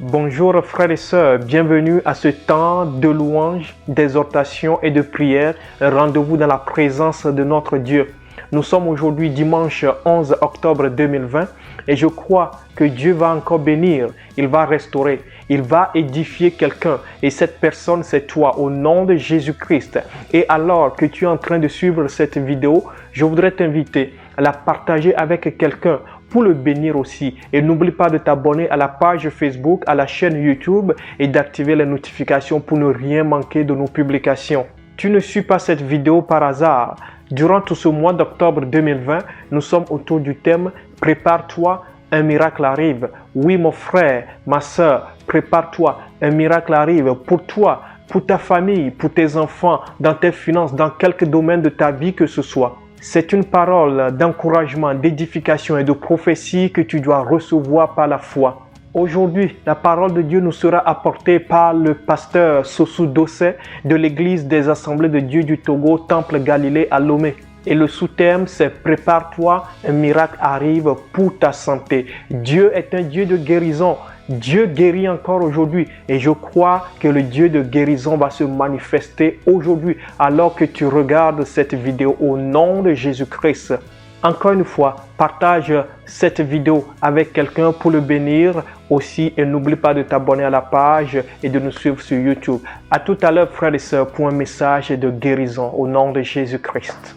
Bonjour frères et sœurs, bienvenue à ce temps de louange, d'exhortation et de prière. Rendez-vous dans la présence de notre Dieu. Nous sommes aujourd'hui dimanche 11 octobre 2020 et je crois que Dieu va encore bénir, il va restaurer, il va édifier quelqu'un et cette personne c'est toi au nom de Jésus-Christ. Et alors que tu es en train de suivre cette vidéo, je voudrais t'inviter à la partager avec quelqu'un pour le bénir aussi. Et n'oublie pas de t'abonner à la page Facebook, à la chaîne YouTube et d'activer les notifications pour ne rien manquer de nos publications. Tu ne suis pas cette vidéo par hasard. Durant tout ce mois d'octobre 2020, nous sommes autour du thème « Prépare-toi, un miracle arrive ». Oui mon frère, ma soeur, prépare-toi, un miracle arrive pour toi, pour ta famille, pour tes enfants, dans tes finances, dans quelque domaine de ta vie que ce soit. C'est une parole d'encouragement, d'édification et de prophétie que tu dois recevoir par la foi. Aujourd'hui, la parole de Dieu nous sera apportée par le pasteur Sossou Dossé de l'église des Assemblées de Dieu du Togo, Temple Galilée à Lomé. Et le sous-thème, c'est « Prépare-toi, un miracle arrive pour ta santé ». Dieu est un Dieu de guérison. Dieu guérit encore aujourd'hui et je crois que le Dieu de guérison va se manifester aujourd'hui alors que tu regardes cette vidéo au nom de Jésus-Christ. Encore une fois, partage cette vidéo avec quelqu'un pour le bénir aussi et n'oublie pas de t'abonner à la page et de nous suivre sur YouTube. À tout à l'heure frères et sœurs pour un message de guérison au nom de Jésus-Christ.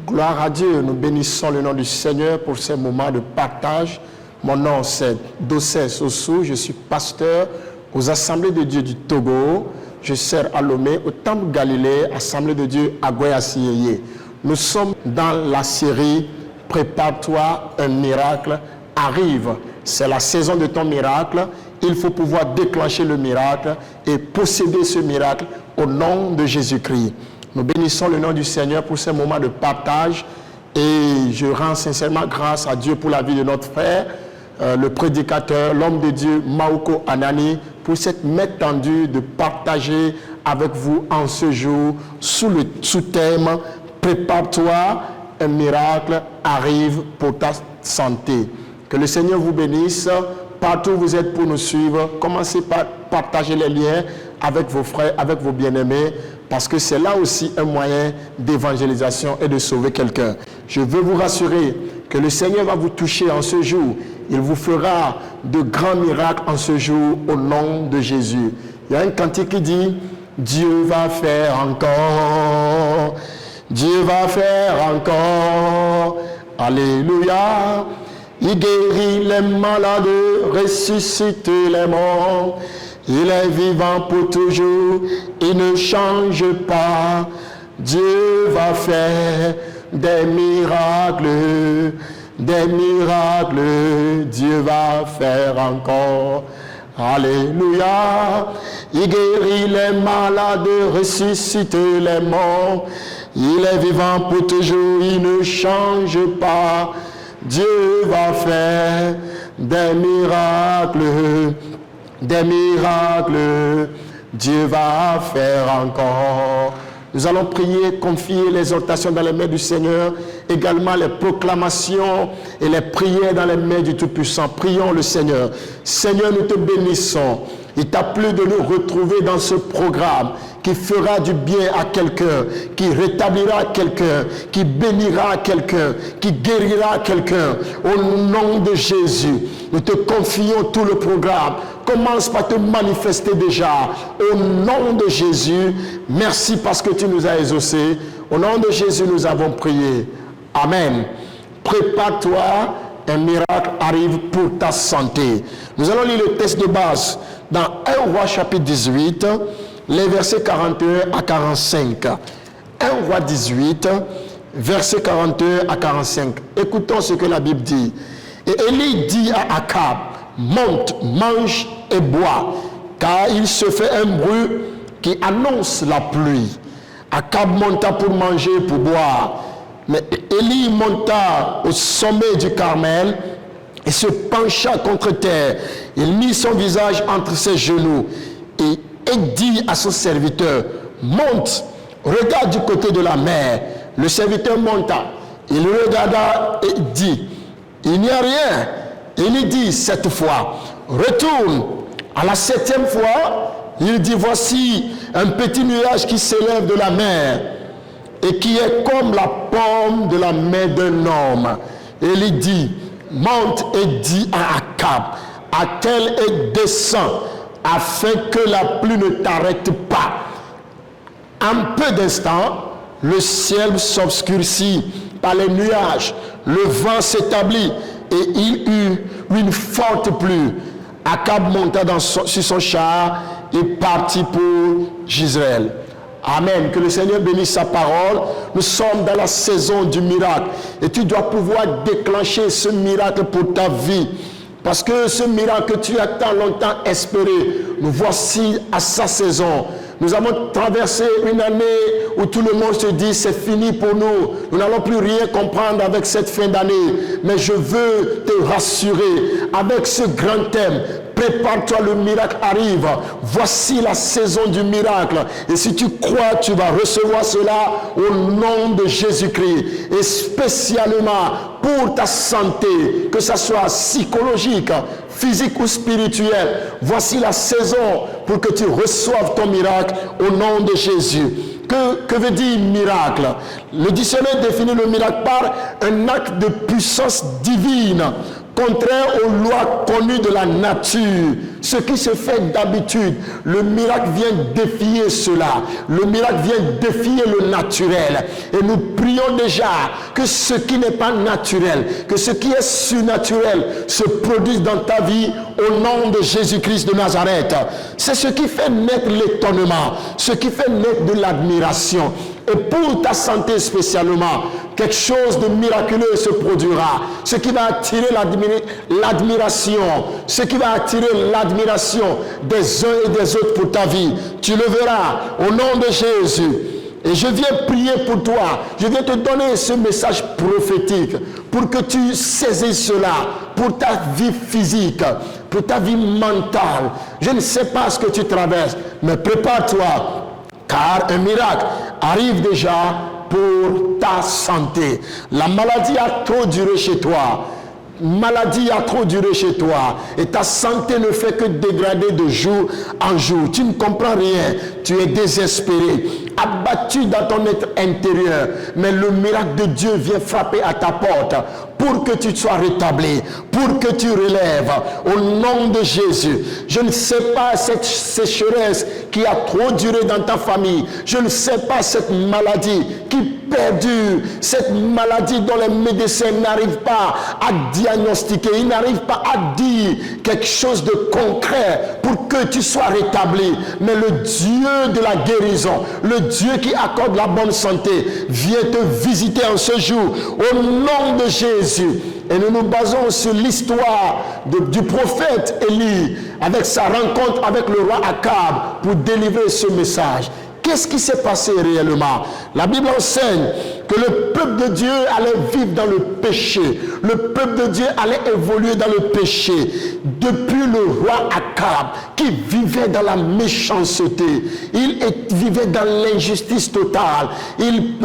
Gloire à Dieu, nous bénissons le nom du Seigneur pour ces moments de partage. Mon nom c'est Dossé Sossou, je suis pasteur aux Assemblées de Dieu du Togo. Je sers à Lomé, au Temple Galilée, Assemblée de Dieu à Goya-Siyeye. Nous sommes dans la série « Prépare-toi, un miracle arrive ». C'est la saison de ton miracle. Il faut pouvoir déclencher le miracle et posséder ce miracle au nom de Jésus-Christ. Nous bénissons le nom du Seigneur pour ce moment de partage et je rends sincèrement grâce à Dieu pour la vie de notre frère, le prédicateur, l'homme de Dieu, Maoko Anani, pour cette main tendue de partager avec vous en ce jour sous le sous-thème « Prépare-toi, un miracle arrive pour ta santé ». Que le Seigneur vous bénisse. Partout où vous êtes pour nous suivre, commencez par partager les liens avec vos frères, avec vos bien-aimés, parce que c'est là aussi un moyen d'évangélisation et de sauver quelqu'un. Je veux vous rassurer que le Seigneur va vous toucher en ce jour. Il vous fera de grands miracles en ce jour au nom de Jésus. Il y a un cantique qui dit « Dieu va faire encore, Dieu va faire encore, Alléluia ». Il guérit les malades, ressuscite les morts. Il est vivant pour toujours, il ne change pas. Dieu va faire des miracles, Dieu va faire encore. Alléluia. Il guérit les malades, ressuscite les morts. Il est vivant pour toujours, il ne change pas. Dieu va faire des miracles, Dieu va faire encore. Nous allons prier, confier l'exhortation dans les mains du Seigneur, également les proclamations et les prières dans les mains du Tout-Puissant. Prions le Seigneur. Seigneur, nous te bénissons. Il t'a plu de nous retrouver dans ce programme qui fera du bien à quelqu'un, qui rétablira quelqu'un, qui bénira quelqu'un, qui guérira quelqu'un. Au nom de Jésus, nous te confions tout le programme. Commence par te manifester déjà. Au nom de Jésus, merci parce que tu nous as exaucés. Au nom de Jésus, nous avons prié. Amen. Prépare-toi, un miracle arrive pour ta santé. Nous allons lire le texte de base dans 1 Roi chapitre 18, les versets 41 à 45. 1 Roi 18, versets 41 à 45. Écoutons ce que la Bible dit. Et Élie dit à Akab, monte, mange et bois, car il se fait un bruit qui annonce la pluie. Akab monta pour manger, pour boire. Mais Élie monta au sommet du Carmel et se pencha contre terre. Il mit son visage entre ses genoux et dit à son serviteur, monte, regarde du côté de la mer. Le serviteur monta Il regarda et dit, il n'y a rien. Il dit cette fois, retourne. À la 7e fois, il dit, voici un petit nuage qui s'élève de la mer et qui est comme la paume de la main d'un homme. Et il dit, monte et dis à Akab, attelle et descends, afin que la pluie ne t'arrête pas. En peu d'instants, le ciel s'obscurcit par les nuages, le vent s'établit et il eut une forte pluie. Akab monta sur son char et partit pour Jezreel. Amen. Que le Seigneur bénisse sa parole. Nous sommes dans la saison du miracle. Et tu dois pouvoir déclencher ce miracle pour ta vie. Parce que ce miracle que tu as tant longtemps espéré, nous voici à sa saison. Nous avons traversé une année où tout le monde se dit c'est fini pour nous. Nous n'allons plus rien comprendre avec cette fin d'année. Mais je veux te rassurer avec ce grand thème. Prépare-toi, le miracle arrive. Voici la saison du miracle. Et si tu crois, tu vas recevoir cela au nom de Jésus-Christ. Et spécialement pour ta santé, que ce soit psychologique, physique ou spirituelle. Voici la saison pour que tu reçoives ton miracle au nom de Jésus. Que veut dire miracle? Le dictionnaire définit le miracle par un acte de puissance divine, contraire aux lois connues de la nature. Ce qui se fait d'habitude, le miracle vient défier cela. Le miracle vient défier le naturel. Et nous prions déjà que ce qui n'est pas naturel, que ce qui est surnaturel se produise dans ta vie au nom de Jésus-Christ de Nazareth. C'est ce qui fait naître l'étonnement, ce qui fait naître de l'admiration. Et pour ta santé spécialement, quelque chose de miraculeux se produira. Ce qui va attirer l'admiration, ce qui va attirer l'admiration des uns et des autres pour ta vie. Tu le verras au nom de Jésus. Et je viens prier pour toi. Je viens te donner ce message prophétique pour que tu saisisses cela pour ta vie physique, pour ta vie mentale. Je ne sais pas ce que tu traverses, mais prépare-toi. Car un miracle arrive déjà pour ta santé. La maladie a trop duré chez toi. Maladie a trop duré chez toi. Et ta santé ne fait que dégrader de jour en jour. Tu ne comprends rien. Tu es désespéré, abattu dans ton être intérieur. Mais le miracle de Dieu vient frapper à ta porte pour que tu sois rétabli, pour que tu relèves au nom de Jésus. Je ne sais pas cette sécheresse qui a trop duré dans ta famille. Je ne sais pas cette maladie qui perdure, cette maladie dont les médecins n'arrivent pas à diagnostiquer, ils n'arrivent pas à dire quelque chose de concret pour que tu sois rétabli. Mais le Dieu de la guérison, le Dieu qui accorde la bonne santé, vient te visiter en ce jour au nom de Jésus. Et nous nous basons sur l'histoire du prophète Élie avec sa rencontre avec le roi Akab pour délivrer ce message. Qu'est-ce qui s'est passé réellement? La Bible enseigne que le peuple de Dieu allait vivre dans le péché. Le peuple de Dieu allait évoluer dans le péché. Depuis le roi Akab, qui vivait dans la méchanceté, il vivait dans l'injustice totale. Il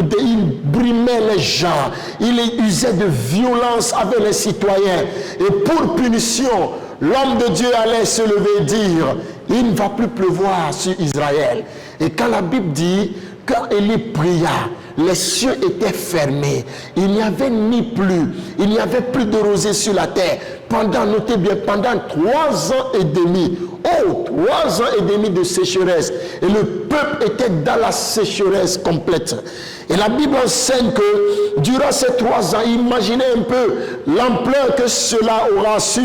brimait les gens. Il usait de violence avec les citoyens. Et pour punition, l'homme de Dieu allait se lever et dire, il ne va plus pleuvoir sur Israël. Et quand la Bible dit, quand Élie pria, les cieux étaient fermés. Il n'y avait ni pluie. Il n'y avait plus de rosée sur la terre. Notez bien, pendant 3 ans et demi. Oh, 3 ans et demi de sécheresse. Et le peuple était dans la sécheresse complète. Et la Bible enseigne que durant ces 3 ans, imaginez un peu l'ampleur que cela aura sur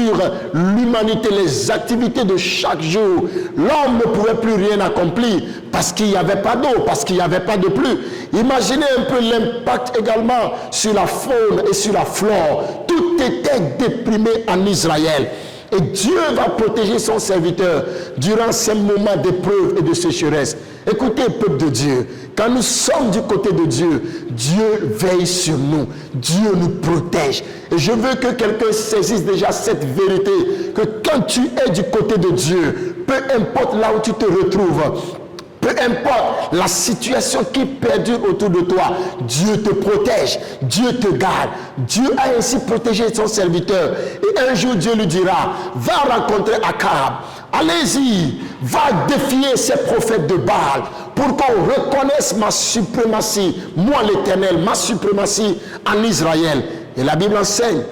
l'humanité, les activités de chaque jour. L'homme ne pouvait plus rien accomplir parce qu'il n'y avait pas d'eau, parce qu'il n'y avait pas de pluie. Imaginez un peu l'impact également sur la faune et sur la flore. Tout était déprimé en Israël. Et Dieu va protéger son serviteur durant ces moments d'épreuve et de sécheresse. Écoutez, peuple de Dieu, quand nous sommes du côté de Dieu, Dieu veille sur nous. Dieu nous protège. Et je veux que quelqu'un saisisse déjà cette vérité, que quand tu es du côté de Dieu, peu importe là où tu te retrouves, Peu importe la situation qui perdure autour de toi, Dieu te protège, Dieu te garde. Dieu a ainsi protégé son serviteur. Et un jour, Dieu lui dira, va rencontrer Akab. Allez-y, va défier ces prophètes de Baal pour qu'on reconnaisse ma suprématie, moi l'Éternel, ma suprématie en Israël. Et la Bible enseigne,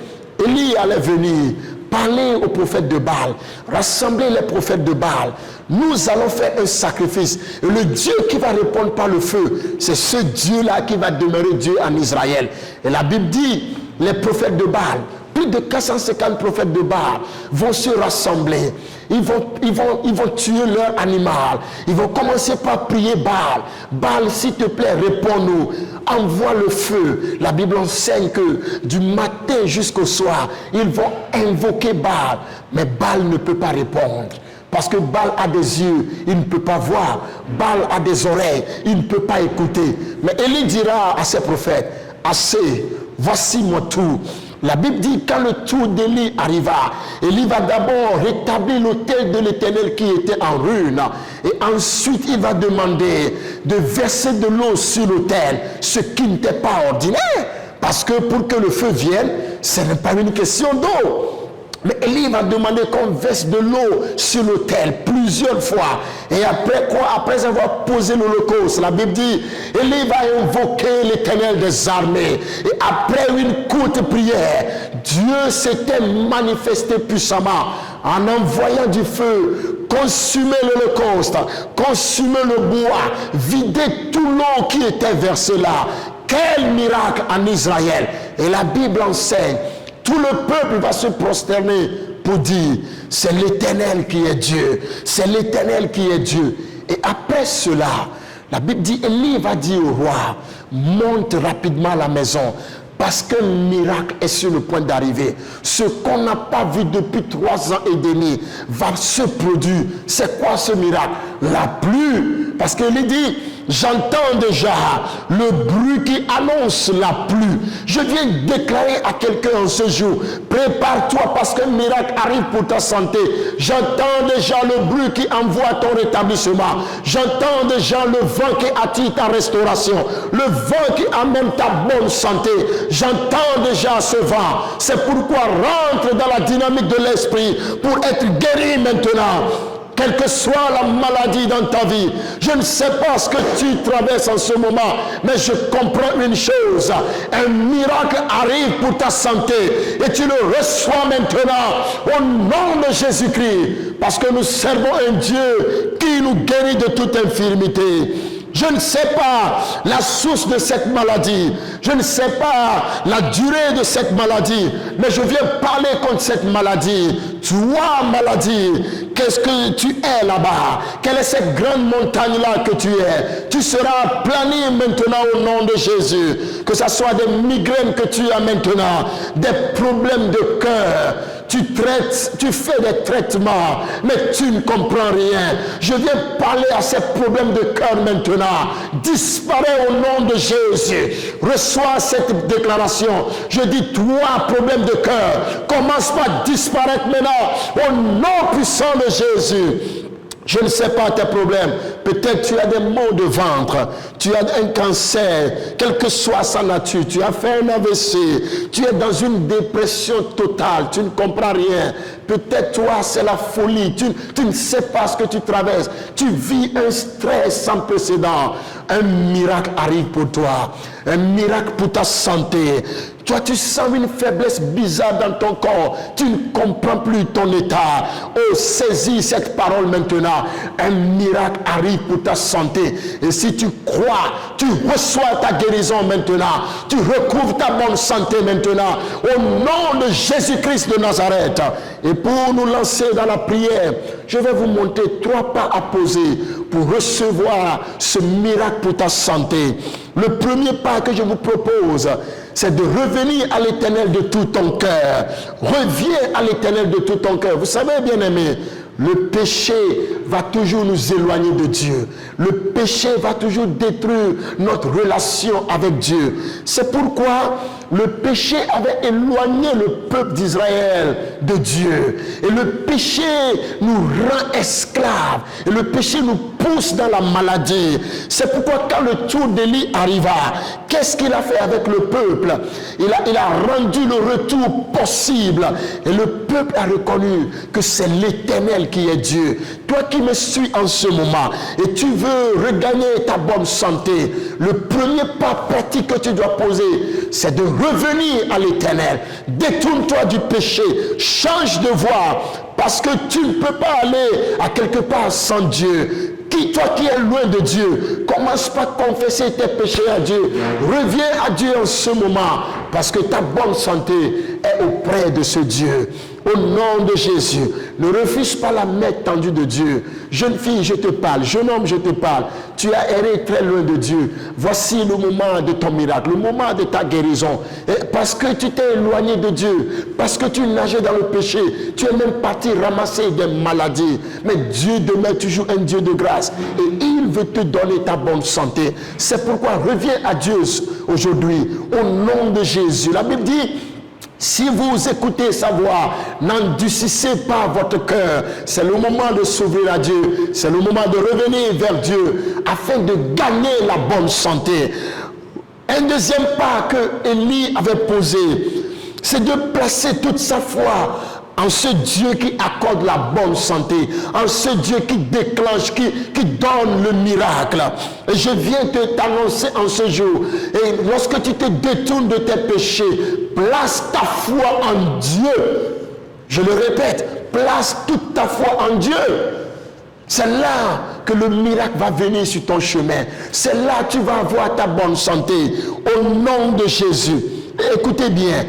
Élie allait venir parler aux prophètes de Baal, rassembler les prophètes de Baal. Nous allons faire un sacrifice. Et le Dieu qui va répondre par le feu, c'est ce Dieu-là qui va demeurer Dieu en Israël. Et la Bible dit, les prophètes de Baal, plus de 450 prophètes de Baal vont se rassembler. Ils vont tuer leur animal. Ils vont commencer par prier Baal. Baal, s'il te plaît, réponds-nous. Envoie le feu. La Bible enseigne que du matin jusqu'au soir, ils vont invoquer Baal. Mais Baal ne peut pas répondre. Parce que Baal a des yeux, il ne peut pas voir. Baal a des oreilles, il ne peut pas écouter. Mais Élie dira à ses prophètes, assez, voici mon tour. La Bible dit quand le tour d'Élie arriva, Élie va d'abord rétablir l'autel de l'Éternel qui était en ruine. Et ensuite il va demander de verser de l'eau sur l'autel, ce qui n'était pas ordinaire. Parce que pour que le feu vienne, ce n'est pas une question d'eau. Mais Élie va demander qu'on verse de l'eau sur l'autel plusieurs fois. Et après quoi? Après avoir posé l'holocauste, la Bible dit, Élie va invoquer l'Éternel des armées. Et après une courte prière, Dieu s'était manifesté puissamment en envoyant du feu, consumer l'holocauste, consumer le bois, vider tout l'eau qui était versée là. Quel miracle en Israël! Et la Bible enseigne, tout le peuple va se prosterner pour dire, c'est l'Éternel qui est Dieu. C'est l'Éternel qui est Dieu. Et après cela, la Bible dit, Élie va dire au roi, monte rapidement à la maison. Parce qu'un miracle est sur le point d'arriver. Ce qu'on n'a pas vu depuis 3 ans et demi va se produire. C'est quoi ce miracle? La pluie. Parce qu'il dit, j'entends déjà le bruit qui annonce la pluie. Je viens déclarer à quelqu'un en ce jour, prépare-toi parce qu'un miracle arrive pour ta santé. J'entends déjà le bruit qui envoie ton rétablissement. J'entends déjà le vent qui attire ta restauration. Le vent qui amène ta bonne santé. J'entends déjà ce vent. C'est pourquoi rentre dans la dynamique de l'esprit pour être guéri maintenant. Quelle que soit la maladie dans ta vie, je ne sais pas ce que tu traverses en ce moment, mais je comprends une chose. Un miracle arrive pour ta santé et tu le reçois maintenant au nom de Jésus-Christ. Parce que nous servons un Dieu qui nous guérit de toute infirmité. Je ne sais pas la source de cette maladie. Je ne sais pas la durée de cette maladie. Mais je viens parler contre cette maladie. Toi, maladie, qu'est-ce que tu es là-bas? Quelle est cette grande montagne-là que tu es? Tu seras aplani maintenant au nom de Jésus. Que ce soit des migraines que tu as maintenant, des problèmes de cœur. Tu traites, tu fais des traitements, mais tu ne comprends rien. Je viens parler à ces problèmes de cœur maintenant. Disparaît au nom de Jésus. Reçois cette déclaration. Je dis, toi, problème de cœur, commence par disparaître maintenant au nom puissant de Jésus. Je ne sais pas tes problèmes. Peut-être tu as des maux de ventre. Tu as un cancer. Quelle que soit sa nature. Tu as fait un AVC. Tu es dans une dépression totale. Tu ne comprends rien. Peut-être toi, c'est la folie. Tu ne sais pas ce que tu traverses. Tu vis un stress sans précédent. Un miracle arrive pour toi. Un miracle pour ta santé. Toi, tu sens une faiblesse bizarre dans ton corps. Tu ne comprends plus ton état. Oh, saisis cette parole maintenant. Un miracle arrive pour ta santé. Et si tu crois, tu reçois ta guérison maintenant. Tu recouvres ta bonne santé maintenant. Au nom de Jésus-Christ de Nazareth. Et pour nous lancer dans la prière, je vais vous montrer 3 pas à poser pour recevoir ce miracle pour ta santé. Le premier pas que je vous propose, c'est de revenir à l'Éternel de tout ton cœur. Reviens à l'Éternel de tout ton cœur. Vous savez, bien-aimés, le péché va toujours nous éloigner de Dieu. Le péché va toujours détruire notre relation avec Dieu. C'est pourquoi le péché avait éloigné le peuple d'Israël de Dieu. Et le péché nous rend esclaves. Et le péché nous pousse dans la maladie. C'est pourquoi quand le tour d'Élie arriva, qu'est-ce qu'il a fait avec le peuple? Il a rendu le retour possible. Et le peuple a reconnu que c'est l'Éternel qui est Dieu. Toi qui me suis en ce moment et tu veux regagner ta bonne santé, le premier pas pratique que tu dois poser, c'est de revenir à l'Éternel. Détourne-toi du péché, change de voie, parce que tu ne peux pas aller à quelque part sans Dieu. Toi qui es loin de Dieu, commence par confesser tes péchés à Dieu. Reviens à Dieu en ce moment, parce que ta bonne santé est auprès de ce Dieu. Au nom de Jésus, ne refuse pas la main tendue de Dieu. Jeune fille, je te parle. Jeune homme, je te parle. Tu as erré très loin de Dieu. Voici le moment de ton miracle, le moment de ta guérison. Et parce que tu t'es éloigné de Dieu, parce que tu nageais dans le péché, tu es même parti ramasser des maladies. Mais Dieu demeure toujours un Dieu de grâce. Et il veut te donner ta bonne santé. C'est pourquoi reviens à Dieu aujourd'hui, au nom de Jésus. La Bible dit, si vous écoutez sa voix, n'endurcissez pas votre cœur. C'est le moment de s'ouvrir à Dieu. C'est le moment de revenir vers Dieu afin de gagner la bonne santé. Un deuxième pas que Élie avait posé, c'est de placer toute sa foi en ce Dieu qui accorde la bonne santé, en ce Dieu qui déclenche, qui donne le miracle. Et je viens t'annoncer en ce jour, et lorsque tu te détournes de tes péchés, place ta foi en Dieu. Je le répète, place toute ta foi en Dieu. C'est là que le miracle va venir sur ton chemin. C'est là que tu vas avoir ta bonne santé. Au nom de Jésus. Et écoutez bien,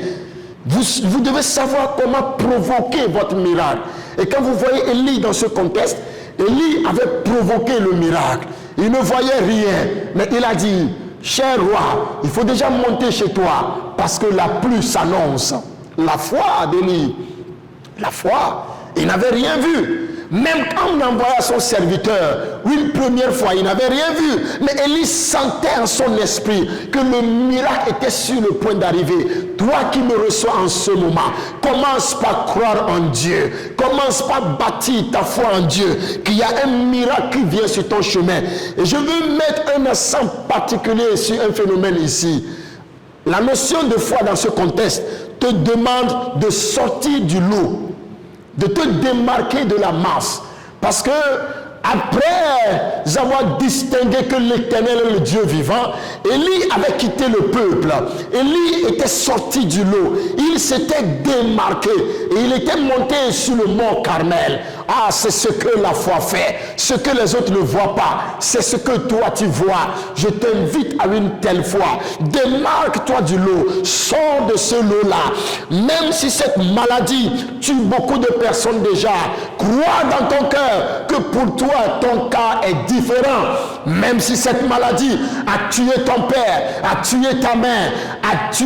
vous devez savoir comment provoquer votre miracle. Et quand vous voyez Élie dans ce contexte, Élie avait provoqué le miracle. Il ne voyait rien, mais il a dit, cher roi, il faut déjà monter chez toi, parce que la pluie s'annonce. La foi d'Élie, la foi, il n'avait rien vu. Même quand on envoya son serviteur, une première fois, il n'avait rien vu. Mais Élie sentait en son esprit que le miracle était sur le point d'arriver. Toi qui me reçois en ce moment, commence par croire en Dieu. Commence par bâtir ta foi en Dieu. Qu'il y a un miracle qui vient sur ton chemin. Et je veux mettre un accent particulier sur un phénomène ici. La notion de foi dans ce contexte te demande de sortir du lot, de te démarquer de la masse. Parce que après avoir distingué que l'Éternel est le Dieu vivant, Élie avait quitté le peuple. Élie était sorti du lot. Il s'était démarqué et il était monté sur le mont Carmel. Ah, c'est ce que la foi fait. Ce que les autres ne voient pas, c'est ce que toi tu vois. Je t'invite à une telle foi. Démarque-toi du lot. Sors de ce lot-là. Même si cette maladie tue beaucoup de personnes déjà, crois dans ton cœur que pour toi, ton cas est différent. Même si cette maladie a tué ton père, a tué ta mère, a tué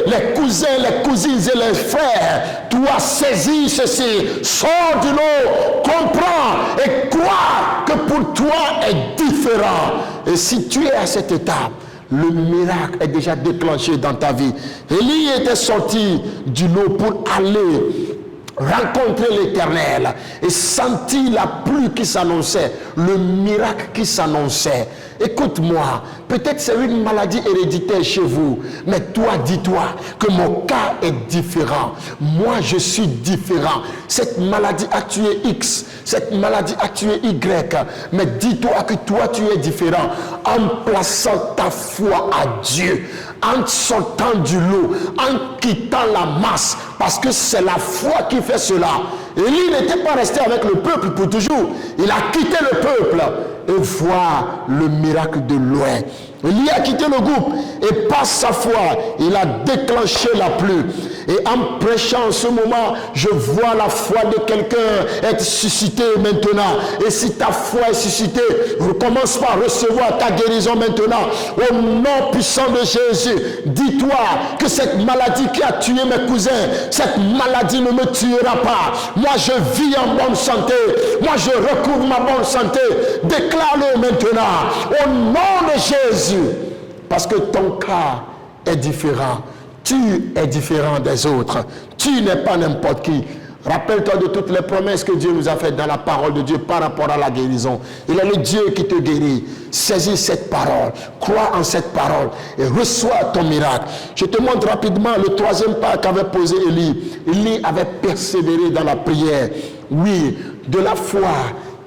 les cousins, les cousines et les frères, toi saisis ceci, sors du lot, comprends et crois que pour toi est différent. Et si tu es à cette étape, le miracle est déjà déclenché dans ta vie. Élie était sorti du lot pour aller rencontrer l'Éternel et sentir la pluie qui s'annonçait, le miracle qui s'annonçait. Écoute-moi, peut-être c'est une maladie héréditaire chez vous, mais toi, dis-toi que mon cas est différent. Moi, je suis différent. Cette maladie a tué X, cette maladie a tué Y, mais dis-toi que toi, tu es différent en plaçant ta foi à Dieu, en sortant du lot, en quittant la masse, parce que c'est la foi qui fait cela. Élie n'était pas resté avec le peuple pour toujours. Il a quitté le peuple et voit le miracle de loin. Élie a quitté le groupe et par sa foi, il a déclenché la pluie. Et en prêchant en ce moment, je vois la foi de quelqu'un être suscitée maintenant. Et si ta foi est suscitée, recommence par recevoir ta guérison maintenant. Au nom puissant de Jésus, dis-toi que cette maladie qui a tué mes cousins, cette maladie ne me tuera pas. Moi, je vis en bonne santé. Moi, je recouvre ma bonne santé. Déclare-le maintenant. Au nom de Jésus. Parce que ton cas est différent. Tu es différent des autres. Tu n'es pas n'importe qui. Rappelle-toi de toutes les promesses que Dieu nous a faites dans la parole de Dieu par rapport à la guérison. Il est le Dieu qui te guérit. Saisis cette parole. Crois en cette parole et reçois ton miracle. Je te montre rapidement le troisième pas qu'avait posé Élie. Élie avait persévéré dans la prière. Oui, de la foi.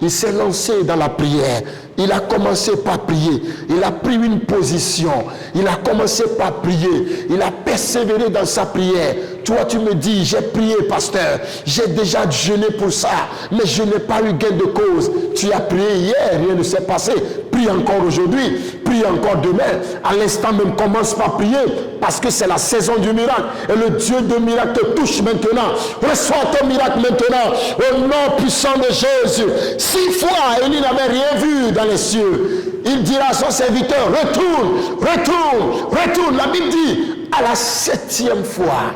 Il s'est lancé dans la prière. Il a commencé par prier. Il a pris une position. Il a commencé par prier. Il a persévéré dans sa prière. Toi, tu me dis, j'ai prié, pasteur. J'ai déjà jeûné pour ça. Mais je n'ai pas eu gain de cause. Tu as prié hier, rien ne s'est passé. Prie encore aujourd'hui. Prie encore demain. À l'instant même, commence par prier. Parce que c'est la saison du miracle. Et le Dieu de miracle te touche maintenant. Reçois ton miracle maintenant. Au nom puissant de Jésus. 6 fois, Élie n'avait rien vu dans les cieux. Il dira à son serviteur, retourne, retourne, retourne. La Bible dit, à la 7e fois,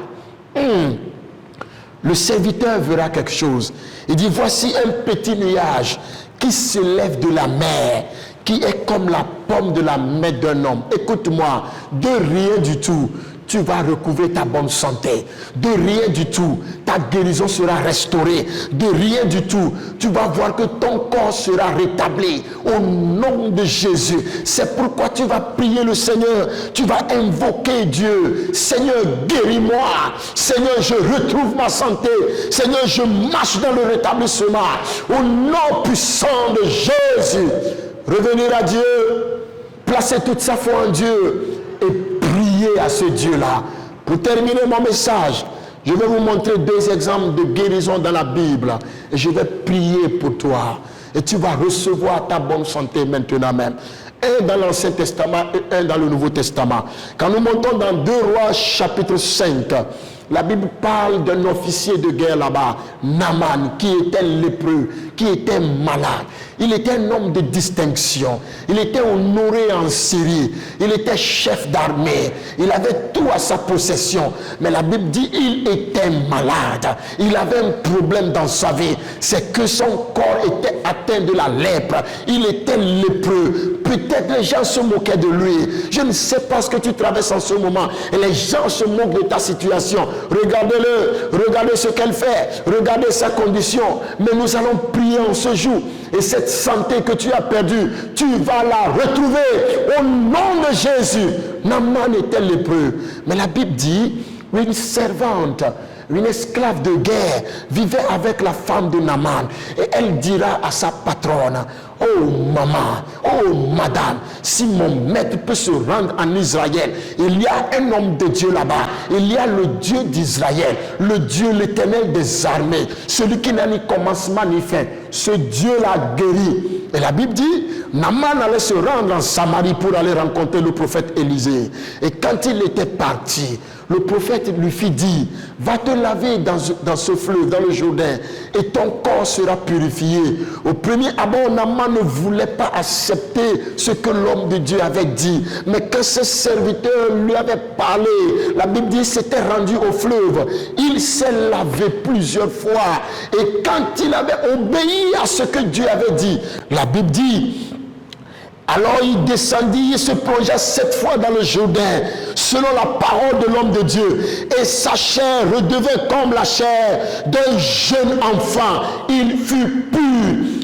le serviteur verra quelque chose. Il dit, voici un petit nuage qui se lève de la mer, qui est comme la pomme de la main d'un homme. Écoute-moi, de rien du tout, tu vas recouvrer ta bonne santé. De rien du tout, ta guérison sera restaurée. De rien du tout, tu vas voir que ton corps sera rétabli au nom de Jésus. C'est pourquoi tu vas prier le Seigneur. Tu vas invoquer Dieu. Seigneur, guéris-moi. Seigneur, je retrouve ma santé. Seigneur, je marche dans le rétablissement. Au nom puissant de Jésus. Revenir à Dieu, placer toute sa foi en Dieu et prier à ce Dieu-là. Pour terminer mon message, je vais vous montrer 2 exemples de guérison dans la Bible. Et je vais prier pour toi. Et tu vas recevoir ta bonne santé maintenant même. Un dans l'Ancien Testament et un dans le Nouveau Testament. Quand nous montons dans 2 Rois chapitre 5, la Bible parle d'un officier de guerre là-bas, Naaman, qui était lépreux, qui était malade. Il était un homme de distinction. Il était honoré en Syrie. Il était chef d'armée. Il avait tout à sa possession. Mais la Bible dit qu'il était malade. Il avait un problème dans sa vie. C'est que son corps était atteint de la lèpre. Il était lépreux. Peut-être les gens se moquaient de lui. Je ne sais pas ce que tu traverses en ce moment. Et les gens se moquent de ta situation. Regardez-le. Regardez ce qu'elle fait. Regardez sa condition. Mais nous allons prier en ce jour. Et cette santé que tu as perdue, tu vas la retrouver au nom de Jésus. Naaman était lépreux. Mais la Bible dit, une servante, une esclave de guerre vivait avec la femme de Naaman. Et elle dira à sa patronne, oh maman, oh madame, si mon maître peut se rendre en Israël, il y a un homme de Dieu là-bas. Il y a le Dieu d'Israël, le Dieu, l'Éternel des armées, celui qui n'a ni commencement ni fin. Ce Dieu l'a guéri. Et la Bible dit, Naaman allait se rendre en Samarie pour aller rencontrer le prophète Élisée. Et quand il était parti, le prophète lui fit dire, va te laver dans ce fleuve, dans le Jourdain, et ton corps sera purifié. Au premier abord, Naaman ne voulait pas accepter ce que l'homme de Dieu avait dit. Mais quand ce serviteur lui avait parlé, la Bible dit, s'était rendu au fleuve. Il s'est lavé plusieurs fois. Et quand il avait obéi à ce que Dieu avait dit, la Bible dit, alors il descendit, il se plongea 7 fois dans le Jourdain, selon la parole de l'homme de Dieu. Et sa chair redevint comme la chair d'un jeune enfant. Il fut pur.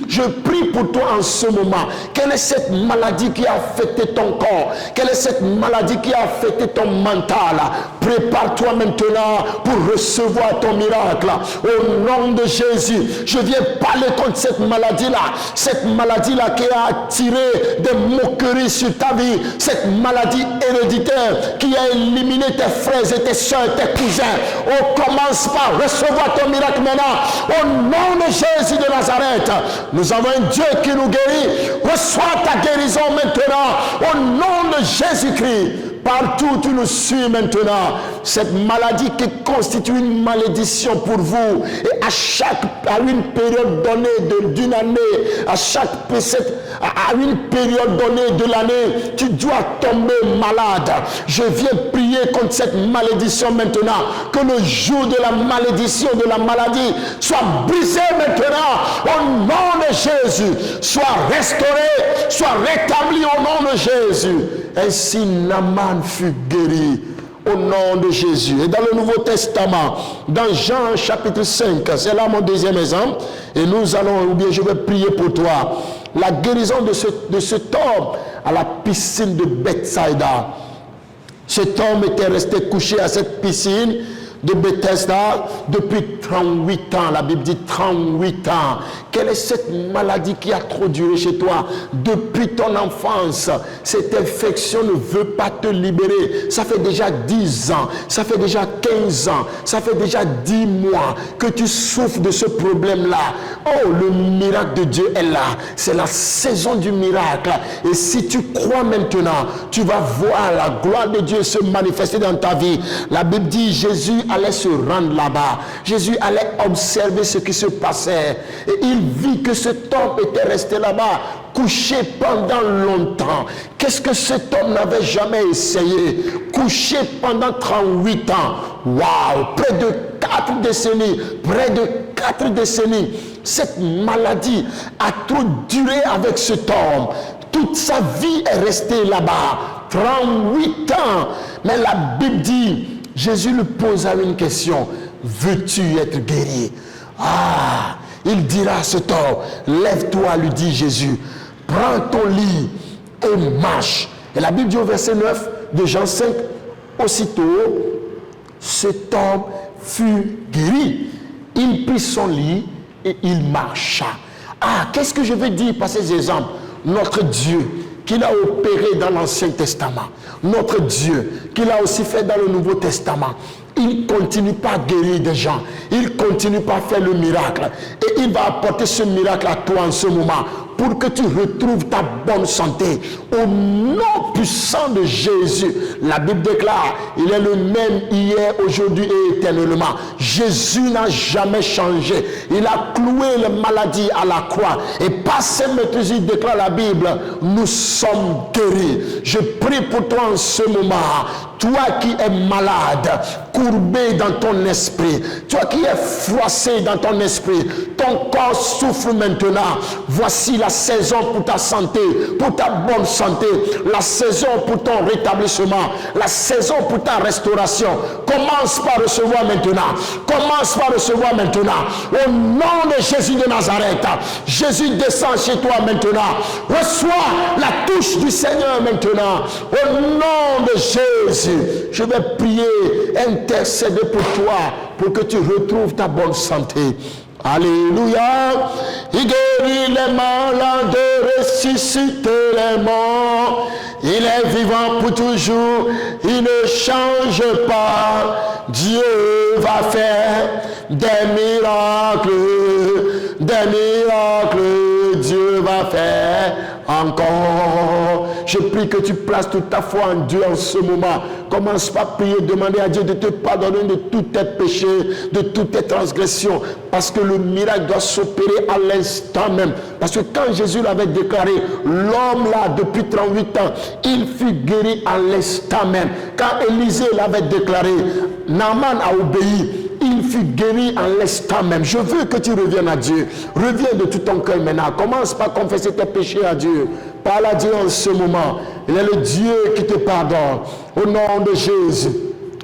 Je prie pour toi en ce moment. Quelle est cette maladie qui a affecté ton corps? Quelle est cette maladie qui a affecté ton mental? Prépare-toi maintenant pour recevoir ton miracle. Au nom de Jésus, je viens parler contre cette maladie-là. Cette maladie-là qui a attiré des moqueries sur ta vie. Cette maladie héréditaire qui a éliminé tes frères et tes soeurs, tes cousins. On commence par recevoir ton miracle maintenant. Au nom de Jésus de Nazareth, nous avons un Dieu qui nous guérit. Reçois ta guérison maintenant. Au nom de Jésus-Christ. Partout où tu nous suis maintenant, cette maladie qui constitue une malédiction pour vous, et à une période donnée d'une année, à une période donnée de l'année, tu dois tomber malade. Je viens prier contre cette malédiction maintenant, que le jour de la malédiction, de la maladie, soit brisé maintenant, au nom de Jésus, soit restauré, soit rétabli au nom de Jésus. Ainsi Naaman fut guéri au nom de Jésus. Et dans le Nouveau Testament, dans Jean chapitre 5, c'est là mon deuxième exemple, et nous allons, ou bien je vais prier pour toi, la guérison de cet homme à la piscine de Bethsaïda. Cet homme était resté couché à cette piscine de Bethesda depuis 38 ans. La Bible dit 38 ans. Quelle est cette maladie qui a trop duré chez toi depuis ton enfance? Cette infection ne veut pas te libérer. Ça fait déjà 10 ans, ça fait déjà 15 ans, ça fait déjà 10 mois que tu souffres de ce problème-là. Oh, le miracle de Dieu est là. C'est la saison du miracle. Et si tu crois maintenant, tu vas voir la gloire de Dieu se manifester dans ta vie. La Bible dit Jésus allait se rendre là-bas. Jésus allait observer ce qui se passait. Et il vit que cet homme était resté là-bas, couché pendant longtemps. Qu'est-ce que cet homme n'avait jamais essayé? Couché pendant 38 ans. Waouh! Près de 4 décennies. Près de 4 décennies. Cette maladie a trop duré avec cet homme. Toute sa vie est restée là-bas. 38 ans. Mais la Bible dit, Jésus lui posa une question. Veux-tu être guéri? Ah! Il dira à cet homme, lève-toi, lui dit Jésus, prends ton lit et marche. Et la Bible dit au verset 9 de Jean 5, aussitôt, cet homme fut guéri. Il prit son lit et il marcha. Ah, qu'est-ce que je veux dire par ces exemples? Notre Dieu, qu'il a opéré dans l'Ancien Testament, notre Dieu, qu'il a aussi fait dans le Nouveau Testament, il ne continue pas à guérir des gens. Il ne continue pas à faire le miracle. Et il va apporter ce miracle à toi en ce moment pour que tu retrouves ta bonne santé. Au nom puissant de Jésus, la Bible déclare, il est le même hier, aujourd'hui et éternellement. Jésus n'a jamais changé. Il a cloué la maladie à la croix. Et par ces maîtrises, il déclare la Bible, nous sommes guéris. Je prie pour toi en ce moment. Toi qui es malade, courbé dans ton esprit, toi qui es froissé dans ton esprit, ton corps souffre maintenant. Voici la saison pour ta santé, pour ta bonne santé, la saison pour ton rétablissement, la saison pour ta restauration. Commence par recevoir maintenant. Commence par recevoir maintenant. Au nom de Jésus de Nazareth, Jésus descend chez toi maintenant. Reçois la touche du Seigneur maintenant. Au nom de Jésus. Je vais prier, intercéder pour toi, pour que tu retrouves ta bonne santé. Alléluia. Il guérit les malades, ressuscite les morts. Il est vivant pour toujours. Il ne change pas. Dieu va faire des miracles. Des miracles. Dieu va faire encore. Je prie que tu places toute ta foi en Dieu en ce moment. Commence par prier, demander à Dieu de te pardonner de tous tes péchés, de toutes tes transgressions. Parce que le miracle doit s'opérer à l'instant même. Parce que quand Jésus l'avait déclaré, l'homme là, depuis 38 ans, il fut guéri à l'instant même. Quand Élisée l'avait déclaré, Naaman a obéi. Il fut guéri en l'instant même. Je veux que tu reviennes à Dieu. Reviens de tout ton cœur maintenant. Commence par confesser tes péchés à Dieu. Parle à Dieu en ce moment. Il est le Dieu qui te pardonne. Au nom de Jésus.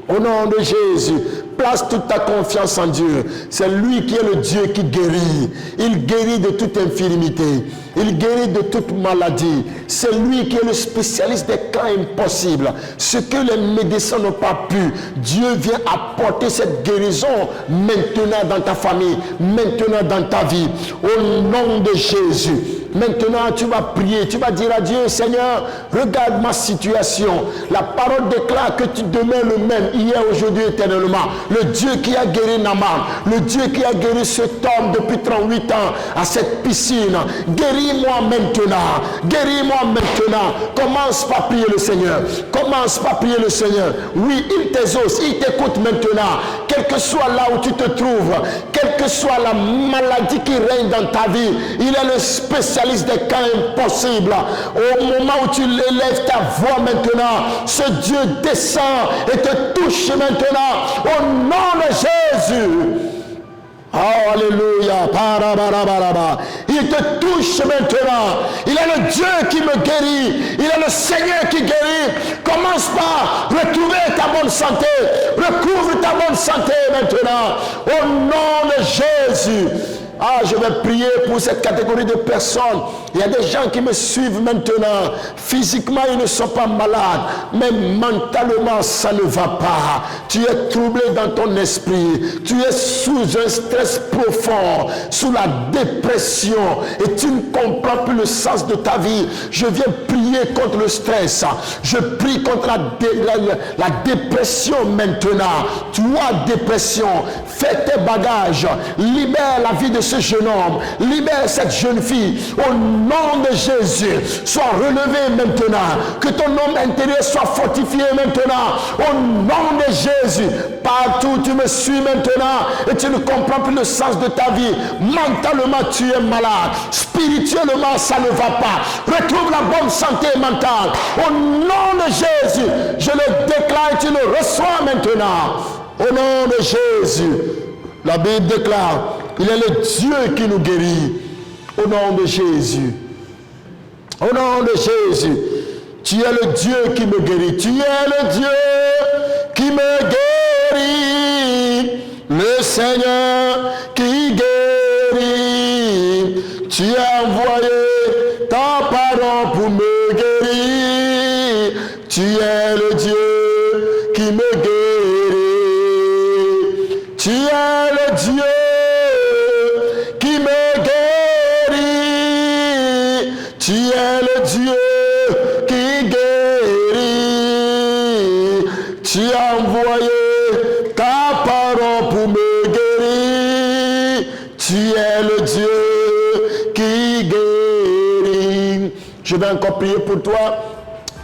Au nom de Jésus. Place toute ta confiance en Dieu. C'est lui qui est le Dieu qui guérit. Il guérit de toute infirmité. Il guérit de toute maladie. C'est lui qui est le spécialiste des cas impossibles. Ce que les médecins n'ont pas pu, Dieu vient apporter cette guérison maintenant dans ta famille, maintenant dans ta vie. Au nom de Jésus. Maintenant, tu vas prier, tu vas dire à Dieu, Seigneur, regarde ma situation. La parole déclare que tu demeures le même, hier, aujourd'hui, éternellement. Le Dieu qui a guéri Naaman, le Dieu qui a guéri cet homme depuis 38 ans à cette piscine. Guéris-moi maintenant, guéris-moi maintenant. Commence par prier le Seigneur. Commence par prier le Seigneur. Oui, il t'exauce, il t'écoute maintenant. Quel que soit là où tu te trouves, quelle que soit la maladie qui règne dans ta vie, il est le spécialiste des cas impossibles. Au moment où tu élèves ta voix maintenant, ce Dieu descend et te touche maintenant au nom de Jésus. Oh, alléluia. Il te touche maintenant. Il est le Dieu qui me guérit. Il est le Seigneur qui guérit. Commence commence par retrouver ta bonne santé. Recouvre ta bonne santé maintenant. Au nom de Jésus. Ah, je vais prier pour cette catégorie de personnes. Il y a des gens qui me suivent maintenant. Physiquement, ils ne sont pas malades. Mais mentalement, ça ne va pas. Tu es troublé dans ton esprit. Tu es sous un stress profond, sous la dépression. Et tu ne comprends plus le sens de ta vie. Je viens prier contre le stress. Je prie contre la dépression maintenant. Toi, dépression, fais tes bagages. Libère la vie de ce jeune homme, libère cette jeune fille au nom de Jésus. Sois relevé maintenant, que ton homme intérieur soit fortifié maintenant au nom de Jésus. Partout tu me suis maintenant et tu ne comprends plus le sens de ta vie. Mentalement tu es malade, spirituellement ça ne va pas. Retrouve la bonne santé mentale au nom de Jésus. Je le déclare et tu le reçois maintenant au nom de Jésus. La Bible déclare, il est le Dieu qui nous guérit. Au nom de Jésus. Au nom de Jésus. Tu es le Dieu qui me guérit. Tu es le Dieu qui me guérit. Le Seigneur qui guérit. Tu as envoyé ta parole pour me guérir. Tu es le Dieu qui me guérit. Tu es le Dieu qui me guérit. Tu es le Dieu qui guérit. Tu as envoyé ta parole pour me guérir. Tu es le Dieu qui guérit. Je vais encore prier pour toi.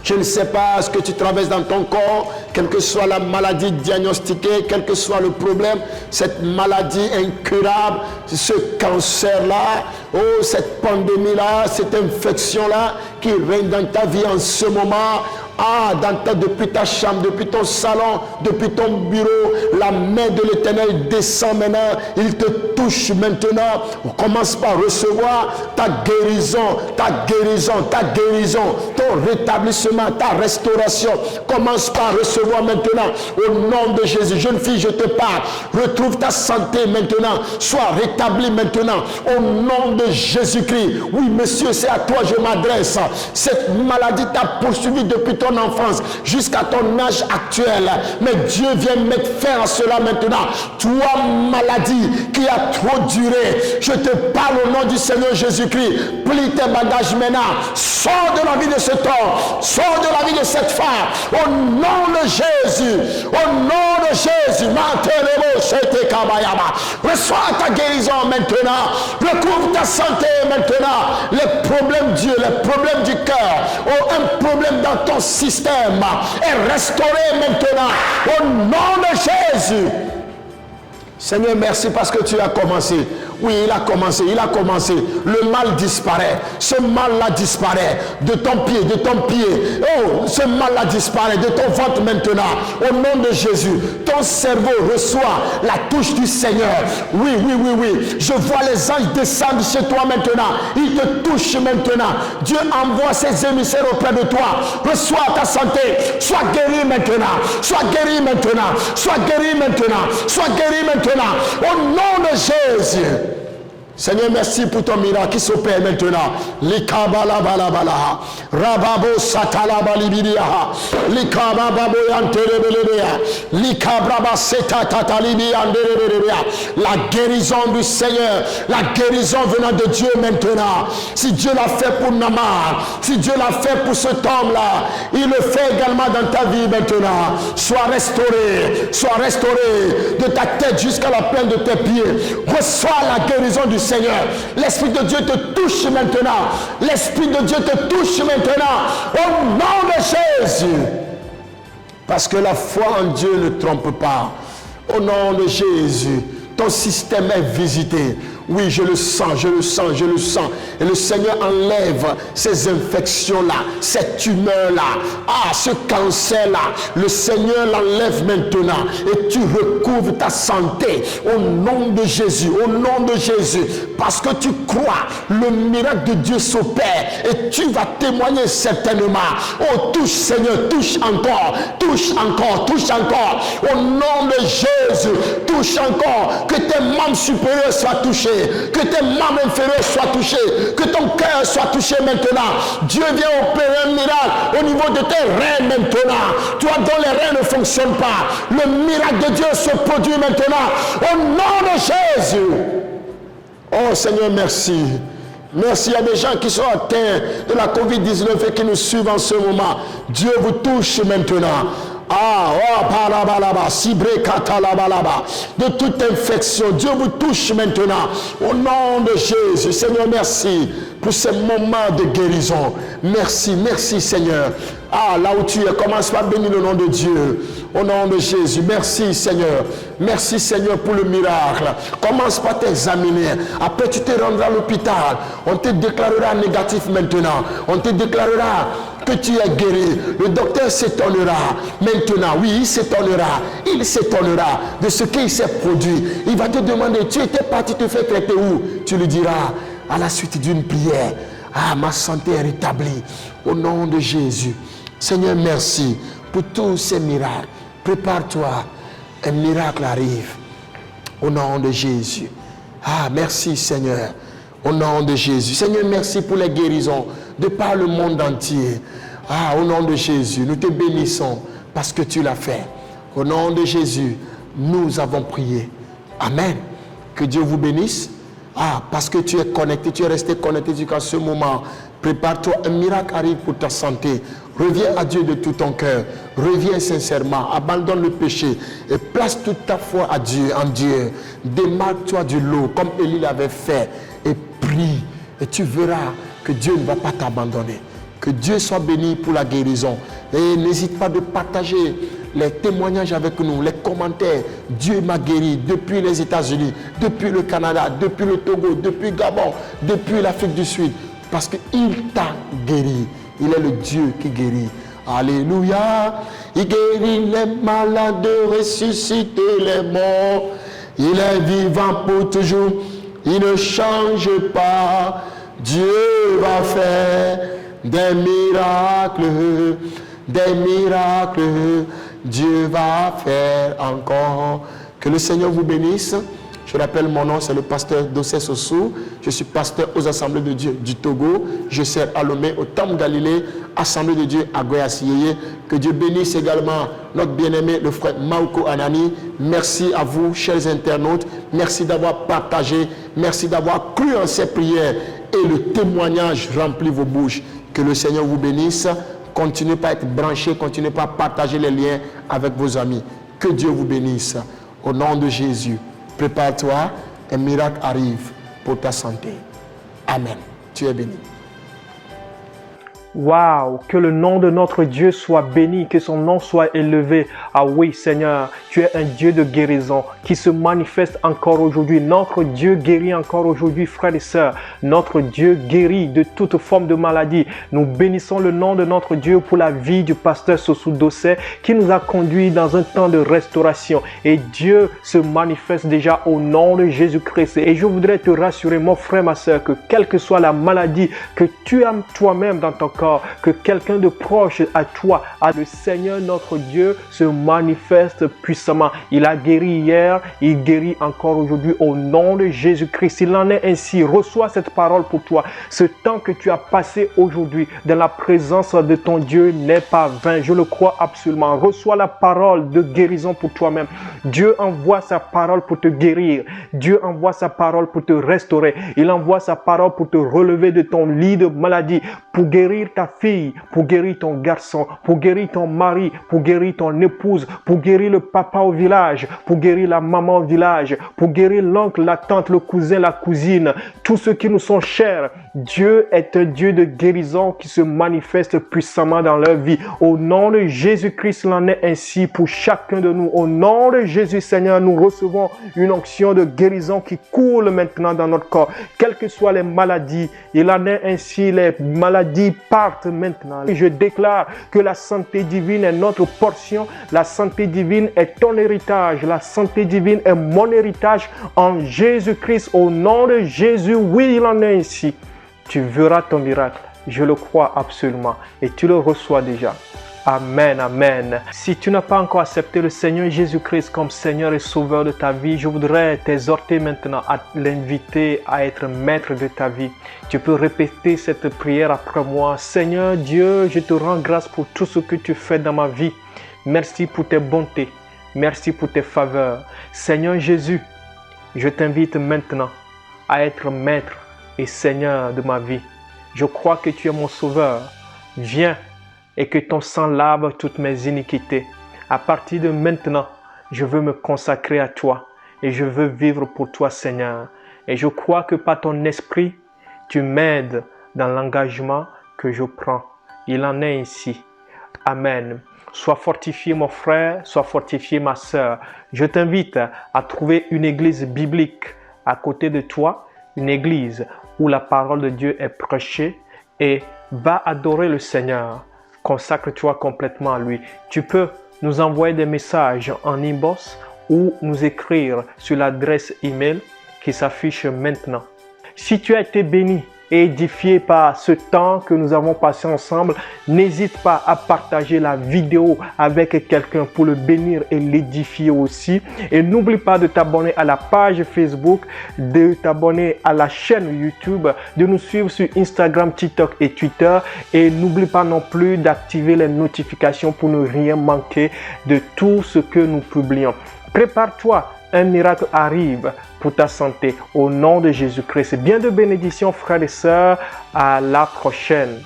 Je ne sais pas ce que tu traverses dans ton corps, quelle que soit la maladie diagnostiquée, quel que soit le problème, cette maladie incurable, ce cancer-là, oh, cette pandémie-là, cette infection-là qui règne dans ta vie en ce moment. Ah, depuis ta chambre, depuis ton salon, depuis ton bureau, la main de l'Éternel descend maintenant. Il te touche maintenant. On commence par recevoir ta guérison, ta guérison, ta guérison, ton rétablissement, ta restauration. Commence par recevoir maintenant au nom de Jésus. Jeune fille, je te parle. Retrouve ta santé maintenant. Sois rétablie maintenant au nom de Jésus-Christ. Oui, monsieur, c'est à toi que je m'adresse. Cette maladie t'a poursuivi depuis ton enfance jusqu'à ton âge actuel, mais Dieu vient mettre fin à cela maintenant. Toi, maladie qui a trop duré, je te parle au nom du Seigneur Jésus-Christ. Plie tes bagages maintenant, sors de la vie de cet homme, sors de la vie de cette femme au nom de Jésus, au nom de Jésus. Reçois ta guérison maintenant, recouvre ta santé maintenant. Les problèmes Dieu, les problèmes du cœur, ou un problème dans ton système est restauré maintenant au nom de Jésus. Seigneur, merci parce que tu as commencé. Oui, il a commencé, il a commencé. Le mal disparaît. Ce mal-là disparaît de ton pied, de ton pied. Oh, ce mal-là disparaît de ton ventre maintenant. Au nom de Jésus, ton cerveau reçoit la touche du Seigneur. Oui, oui, oui, oui. Je vois les anges descendre chez toi maintenant. Ils te touchent maintenant. Dieu envoie ses émissaires auprès de toi. Reçois ta santé. Sois guéri maintenant. Sois guéri maintenant. Sois guéri maintenant. Sois guéri maintenant. Au nom de Jésus. Seigneur, merci pour ton miracle qui s'opère maintenant. Likabalabalabala. Rababo satalabalibidia. Likabababo yanterebelebea. Likabraba setatatalibi anderebelebea. La guérison du Seigneur, la guérison venant de Dieu maintenant. Si Dieu l'a fait pour Naaman, si Dieu l'a fait pour cet homme-là, il le fait également dans ta vie maintenant. Sois restauré de ta tête jusqu'à la pointe de tes pieds. Reçois la guérison du Seigneur. L'Esprit de Dieu te touche maintenant. L'Esprit de Dieu te touche maintenant. Au nom de Jésus. Parce que la foi en Dieu ne trompe pas. Au nom de Jésus. Ton système est visité. Oui, je le sens, je le sens, je le sens. Et le Seigneur enlève ces infections-là, cette tumeur-là, ce cancer-là. Le Seigneur l'enlève maintenant et tu recouvres ta santé au nom de Jésus, au nom de Jésus. Parce que tu crois, le miracle de Dieu s'opère et tu vas témoigner certainement. Oh, touche Seigneur, touche encore, touche encore, touche encore. Au nom de Jésus, touche encore. Que tes membres supérieurs soient touchés, que tes membres inférieurs soient touchés, que ton cœur soit touché maintenant. Dieu vient opérer un miracle au niveau de tes reins maintenant. Toi dont les reins ne fonctionnent pas, le miracle de Dieu se produit maintenant. Au nom de Jésus. Oh Seigneur, merci. Merci, il y a des gens qui sont atteints de la COVID-19 et qui nous suivent en ce moment. Dieu vous touche maintenant. De toute infection, Dieu vous touche maintenant. Au nom de Jésus, Seigneur, merci pour ces moments de guérison. Merci, merci Seigneur. Là où tu es, commence par bénir le nom de Dieu. Au nom de Jésus, merci Seigneur. Merci Seigneur pour le miracle. Commence par t'examiner. Après tu te rendras à l'hôpital. On te déclarera négatif maintenant. On te déclarera que tu es guéri. Le docteur s'étonnera. Maintenant, oui, il s'étonnera. Il s'étonnera de ce qu'il s'est produit. Il va te demander, tu étais parti te faire traiter où? Tu lui diras, à la suite d'une prière, ma santé est rétablie. Au nom de Jésus. Seigneur, merci pour tous ces miracles. Prépare-toi, un miracle arrive. Au nom de Jésus. Merci Seigneur. Au nom de Jésus. Seigneur, merci pour les guérisons de par le monde entier. Au nom de Jésus, nous te bénissons parce que tu l'as fait. Au nom de Jésus, nous avons prié. Amen. Que Dieu vous bénisse. Parce que tu es connecté, tu es resté connecté jusqu'à ce moment. Prépare-toi, un miracle arrive pour ta santé. Reviens à Dieu de tout ton cœur. Reviens sincèrement. Abandonne le péché et place toute ta foi à Dieu, en Dieu. Démarque-toi du lot comme Élie l'avait fait et prie. Et tu verras que Dieu ne va pas t'abandonner. Que Dieu soit béni pour la guérison. Et n'hésite pas de partager les témoignages avec nous, les commentaires. Dieu m'a guéri depuis les États-Unis, depuis le Canada, depuis le Togo, depuis Gabon, depuis l'Afrique du Sud. Parce qu'il t'a guéri. Il est le Dieu qui guérit. Alléluia. Il guérit les malades, ressuscite les morts. Il est vivant pour toujours. Il ne change pas. Dieu va faire des miracles. Des miracles. Dieu va faire encore. Que le Seigneur vous bénisse. Je rappelle mon nom, c'est le pasteur Dossé Sossou. Je suis pasteur aux Assemblées de Dieu du Togo. Je sers à Lomé, au Temple Galilée, Assemblée de Dieu à Goya-Siyeye. Que Dieu bénisse également notre bien-aimé, le frère Mauko Anani. Merci à vous, chers internautes. Merci d'avoir partagé. Merci d'avoir cru en ces prières. Et le témoignage remplit vos bouches. Que le Seigneur vous bénisse. Continuez pas à être branchés. Continuez pas à partager les liens avec vos amis. Que Dieu vous bénisse. Au nom de Jésus. Prépare-toi, un miracle arrive pour ta santé. Amen. Tu es béni. Waouh, que le nom de notre Dieu soit béni, que son nom soit élevé. Ah oui, Seigneur, tu es un Dieu de guérison qui se manifeste encore aujourd'hui. Notre Dieu guérit encore aujourd'hui, frères et sœurs. Notre Dieu guérit de toute forme de maladie. Nous bénissons le nom de notre Dieu pour la vie du pasteur Sossou Dossé qui nous a conduits dans un temps de restauration. Et Dieu se manifeste déjà au nom de Jésus-Christ. Et je voudrais te rassurer, mon frère, ma sœur, que quelle que soit la maladie que tu as toi-même dans ton corps, que quelqu'un de proche à toi, le Seigneur notre Dieu se manifeste puissamment. Il a guéri hier, il guérit encore aujourd'hui au nom de Jésus-Christ. Il en est ainsi. Reçois cette parole pour toi. Ce temps que tu as passé aujourd'hui dans la présence de ton Dieu n'est pas vain. Je le crois absolument. Reçois la parole de guérison pour toi-même. Dieu envoie sa parole pour te guérir. Dieu envoie sa parole pour te restaurer. Il envoie sa parole pour te relever de ton lit de maladie, pour guérir ta fille, pour guérir ton garçon, pour guérir ton mari, pour guérir ton épouse, pour guérir le papa au village, pour guérir la maman au village, pour guérir l'oncle, la tante, le cousin, la cousine, tous ceux qui nous sont chers. Dieu est un Dieu de guérison qui se manifeste puissamment dans leur vie. Au nom de Jésus-Christ, il en est ainsi pour chacun de nous. Au nom de Jésus, Seigneur, nous recevons une onction de guérison qui coule maintenant dans notre corps. Quelles que soient les maladies, il en est ainsi, les maladies partent maintenant. Et je déclare que la santé divine est notre portion, la santé divine est ton héritage, la santé divine est mon héritage en Jésus-Christ. Au nom de Jésus, oui, il en est ainsi. Tu verras ton miracle, je le crois absolument et tu le reçois déjà. Amen, amen. Si tu n'as pas encore accepté le Seigneur Jésus-Christ comme Seigneur et Sauveur de ta vie, je voudrais t'exhorter maintenant à l'inviter à être maître de ta vie. Tu peux répéter cette prière après moi. Seigneur Dieu, je te rends grâce pour tout ce que tu fais dans ma vie. Merci pour tes bontés. Merci pour tes faveurs. Seigneur Jésus, je t'invite maintenant à être maître et Seigneur de ma vie. Je crois que tu es mon Sauveur. Viens et que ton sang lave toutes mes iniquités. À partir de maintenant, je veux me consacrer à toi et je veux vivre pour toi, Seigneur. Et je crois que par ton esprit, tu m'aides dans l'engagement que je prends. Il en est ainsi. Amen. Sois fortifié, mon frère, sois fortifié, ma sœur. Je t'invite à trouver une église biblique à côté de toi, une église où la parole de Dieu est prêchée et va adorer le Seigneur. Consacre-toi complètement à lui. Tu peux nous envoyer des messages en inbox ou nous écrire sur l'adresse email qui s'affiche maintenant. Si tu as été béni et édifié par ce temps que nous avons passé ensemble, n'hésite pas à partager la vidéo avec quelqu'un pour le bénir et l'édifier aussi. Et n'oublie pas de t'abonner à la page Facebook, de t'abonner à la chaîne YouTube, de nous suivre sur Instagram, TikTok et Twitter. Et n'oublie pas non plus d'activer les notifications pour ne rien manquer de tout ce que nous publions. Prépare-toi, un miracle arrive pour ta santé au nom de Jésus-Christ. Bien de bénédictions, frères et sœurs. À la prochaine.